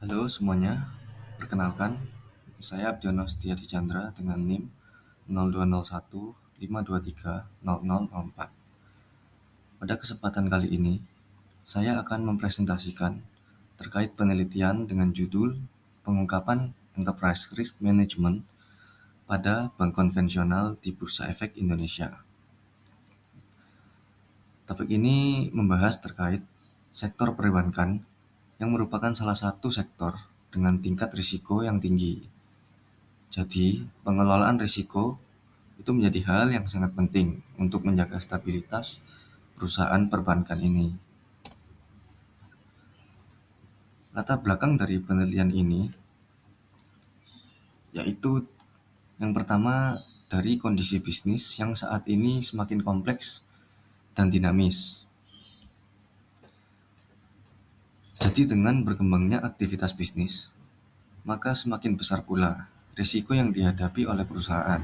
Halo semuanya, perkenalkan, saya Abdiono Setiadi Chandra dengan NIM 0201 523 0004. Pada kesempatan kali ini, saya akan mempresentasikan terkait penelitian dengan judul Pengungkapan Enterprise Risk Management pada bank konvensional di Bursa Efek Indonesia. Topik ini membahas terkait sektor perbankan yang merupakan salah satu sektor dengan tingkat risiko yang tinggi. Jadi, pengelolaan risiko itu menjadi hal yang sangat penting untuk menjaga stabilitas perusahaan perbankan ini. Latar belakang dari penelitian ini yaitu yang pertama dari kondisi bisnis yang saat ini semakin kompleks dan dinamis. Jadi dengan berkembangnya aktivitas bisnis, maka semakin besar pula risiko yang dihadapi oleh perusahaan,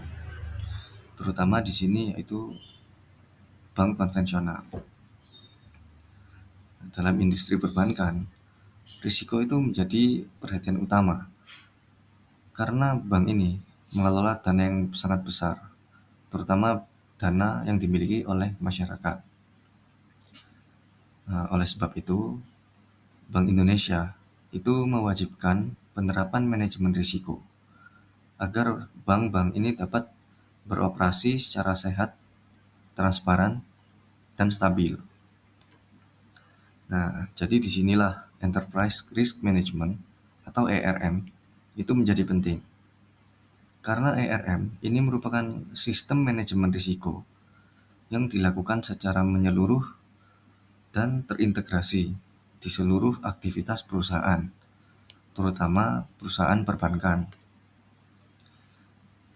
terutama di sini yaitu bank konvensional. Dalam industri perbankan, risiko itu menjadi perhatian utama karena bank ini mengelola dana yang sangat besar, terutama dana yang dimiliki oleh masyarakat. Oleh sebab itu, Bank Indonesia itu mewajibkan penerapan manajemen risiko agar bank-bank ini dapat beroperasi secara sehat, transparan, dan stabil. Nah, jadi disinilah Enterprise Risk Management atau ERM itu menjadi penting. Karena ERM ini merupakan sistem manajemen risiko yang dilakukan secara menyeluruh dan terintegrasi di seluruh aktivitas perusahaan, terutama perusahaan perbankan.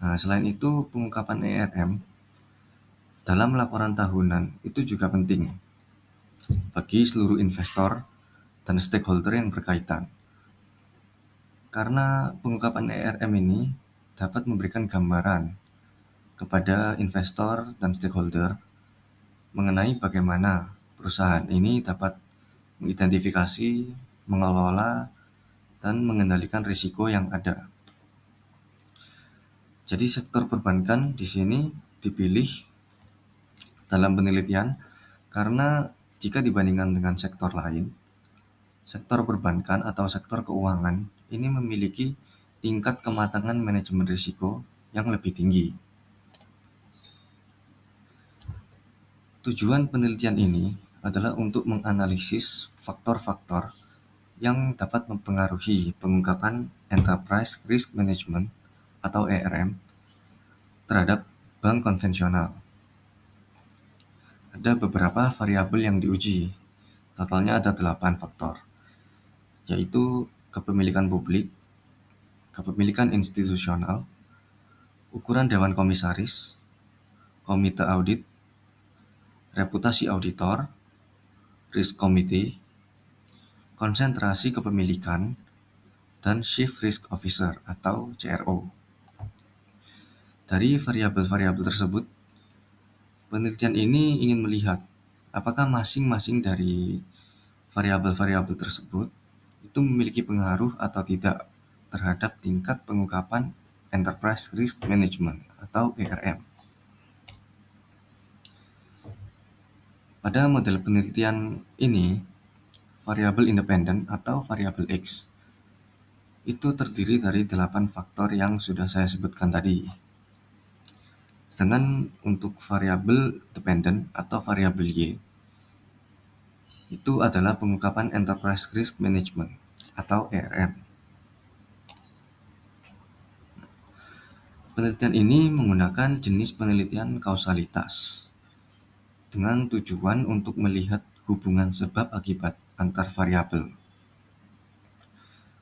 Nah, selain itu, pengungkapan ERM dalam laporan tahunan itu juga penting bagi seluruh investor dan stakeholder yang berkaitan. Karena pengungkapan ERM ini dapat memberikan gambaran kepada investor dan stakeholder mengenai bagaimana perusahaan ini dapat mengidentifikasi, mengelola, dan mengendalikan risiko yang ada. Jadi sektor perbankan di sini dipilih dalam penelitian karena jika dibandingkan dengan sektor lain, sektor perbankan atau sektor keuangan ini memiliki tingkat kematangan manajemen risiko yang lebih tinggi. Tujuan penelitian ini adalah untuk menganalisis faktor-faktor yang dapat mempengaruhi pengungkapan Enterprise Risk Management atau ERM terhadap bank konvensional. Ada beberapa variabel yang diuji, totalnya ada 8 faktor, yaitu kepemilikan publik, kepemilikan institusional, ukuran dewan komisaris, komite audit, reputasi auditor, risk committee, konsentrasi kepemilikan, dan Chief Risk Officer atau CRO. Dari variabel-variabel tersebut, penelitian ini ingin melihat apakah masing-masing dari variabel-variabel tersebut itu memiliki pengaruh atau tidak terhadap tingkat pengungkapan Enterprise Risk Management atau ERM. Pada model penelitian ini, variabel independen atau variabel X itu terdiri dari 8 faktor yang sudah saya sebutkan tadi. Sedangkan untuk variabel dependen atau variabel Y itu adalah pengungkapan Enterprise Risk Management atau ERM. Penelitian ini menggunakan jenis penelitian kausalitas dengan tujuan untuk melihat hubungan sebab akibat antar variabel.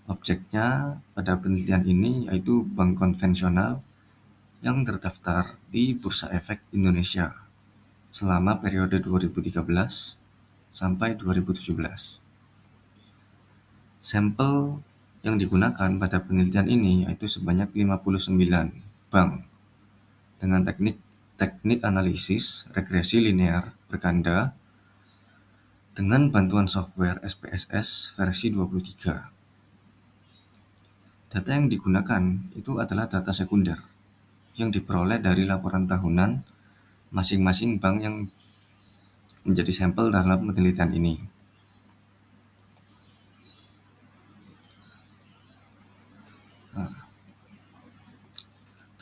Objeknya pada penelitian ini yaitu bank konvensional yang terdaftar di Bursa Efek Indonesia selama periode 2013 sampai 2017. Sampel yang digunakan pada penelitian ini yaitu sebanyak 59 bank dengan teknik analisis regresi linear berganda dengan bantuan software SPSS versi 23. Data yang digunakan itu adalah data sekunder yang diperoleh dari laporan tahunan masing-masing bank yang menjadi sampel dalam penelitian ini.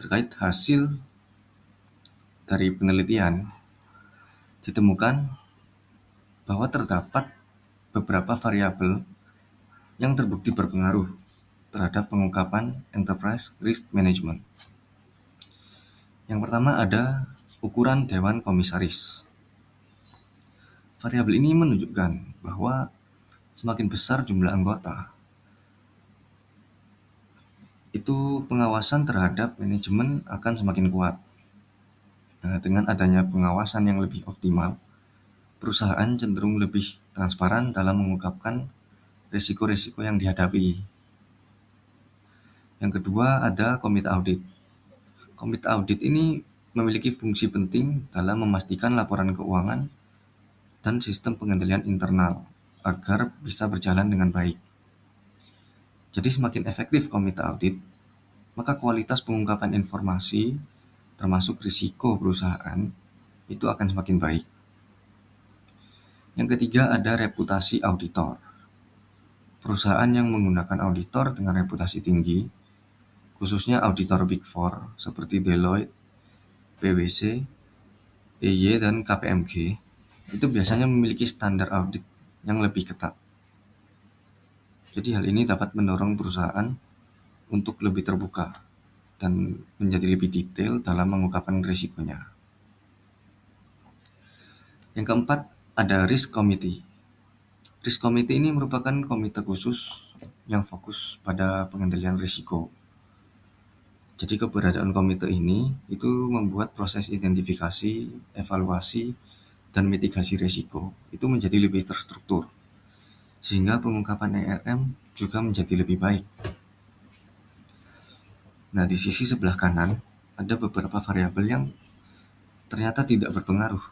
Terkait hasil dari penelitian, ditemukan bahwa terdapat beberapa variabel yang terbukti berpengaruh terhadap pengungkapan enterprise risk management. Yang pertama ada ukuran dewan komisaris. Variabel ini menunjukkan bahwa semakin besar jumlah anggota, itu pengawasan terhadap manajemen akan semakin kuat. Nah, dengan adanya pengawasan yang lebih optimal, perusahaan cenderung lebih transparan dalam mengungkapkan risiko-risiko yang dihadapi. Yang kedua ada komite audit. Komite audit ini memiliki fungsi penting dalam memastikan laporan keuangan dan sistem pengendalian internal agar bisa berjalan dengan baik. Jadi semakin efektif komite audit, maka kualitas pengungkapan informasi termasuk risiko perusahaan itu akan semakin baik. Yang ketiga ada reputasi auditor. Perusahaan yang menggunakan auditor dengan reputasi tinggi, khususnya auditor Big Four seperti Deloitte, PwC, EY, dan KPMG, itu biasanya memiliki standar audit yang lebih ketat. Jadi hal ini dapat mendorong perusahaan untuk lebih terbuka dan menjadi lebih detail dalam mengungkapkan risikonya. Yang keempat, ada Risk Committee. Risk Committee ini merupakan komite khusus yang fokus pada pengendalian risiko. Jadi keberadaan komite ini itu membuat proses identifikasi, evaluasi, dan mitigasi risiko itu menjadi lebih terstruktur, sehingga pengungkapan ERM juga menjadi lebih baik. Nah, di sisi sebelah kanan ada beberapa variabel yang ternyata tidak berpengaruh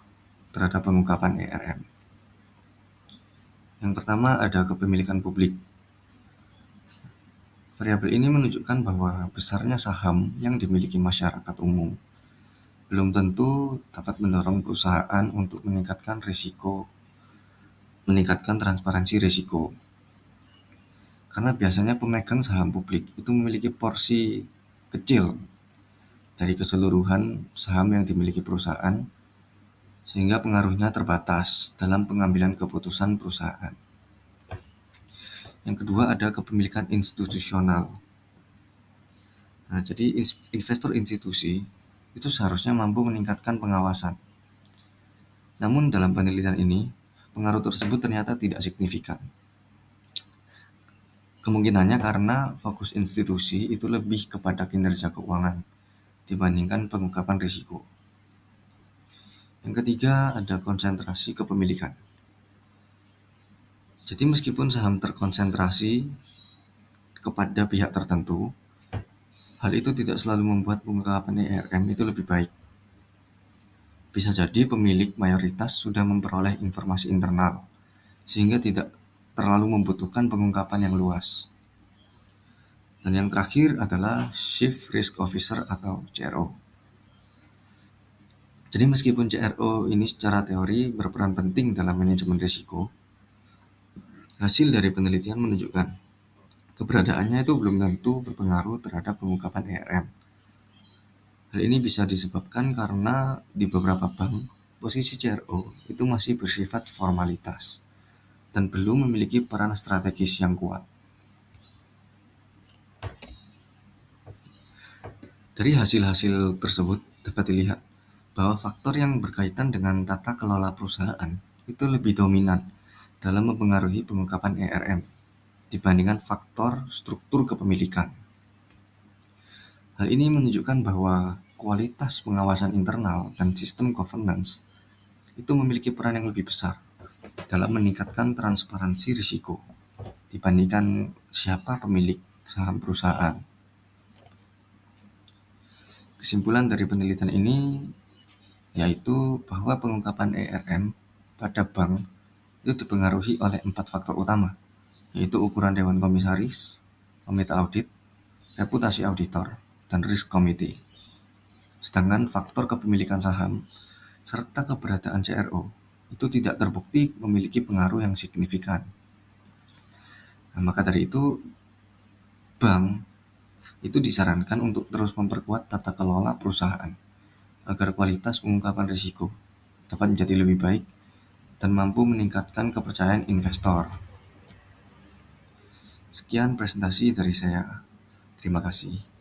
terhadap pengungkapan ERM. Yang pertama ada kepemilikan publik. Variabel ini menunjukkan bahwa besarnya saham yang dimiliki masyarakat umum belum tentu dapat mendorong perusahaan untuk meningkatkan transparansi risiko. Karena biasanya pemegang saham publik itu memiliki porsi kecil dari keseluruhan saham yang dimiliki perusahaan, sehingga pengaruhnya terbatas dalam pengambilan keputusan perusahaan. Yang kedua ada kepemilikan institusional. Nah, jadi investor institusi itu seharusnya mampu meningkatkan pengawasan. Namun dalam penelitian ini, pengaruh tersebut ternyata tidak signifikan. Kemungkinannya karena fokus institusi itu lebih kepada kinerja keuangan dibandingkan pengungkapan risiko. Yang ketiga ada konsentrasi kepemilikan. Jadi meskipun saham terkonsentrasi kepada pihak tertentu, hal itu tidak selalu membuat pengungkapan ERM itu lebih baik. Bisa jadi pemilik mayoritas sudah memperoleh informasi internal, sehingga tidak terlalu membutuhkan pengungkapan yang luas. Dan yang terakhir adalah Chief Risk Officer atau CRO. Jadi meskipun CRO ini secara teori berperan penting dalam manajemen risiko, hasil dari penelitian menunjukkan keberadaannya itu belum tentu berpengaruh terhadap pengungkapan ERM. Hal ini bisa disebabkan karena di beberapa bank, posisi CRO itu masih bersifat formalitas dan belum memiliki peran strategis yang kuat. Dari hasil-hasil tersebut dapat dilihat bahwa faktor yang berkaitan dengan tata kelola perusahaan itu lebih dominan dalam mempengaruhi pengungkapan ERM dibandingkan faktor struktur kepemilikan. Hal ini menunjukkan bahwa kualitas pengawasan internal dan sistem governance itu memiliki peran yang lebih besar dalam meningkatkan transparansi risiko dibandingkan siapa pemilik saham perusahaan. Kesimpulan dari penelitian ini yaitu bahwa pengungkapan ERM pada bank itu dipengaruhi oleh 4 faktor utama, yaitu ukuran dewan komisaris, komite audit, reputasi auditor, dan risk committee. Sedangkan faktor kepemilikan saham serta keberadaan CRO itu tidak terbukti memiliki pengaruh yang signifikan. Nah, maka dari itu, bank itu disarankan untuk terus memperkuat tata kelola perusahaan agar kualitas pengungkapan risiko dapat menjadi lebih baik dan mampu meningkatkan kepercayaan investor. Sekian presentasi dari saya. Terima kasih.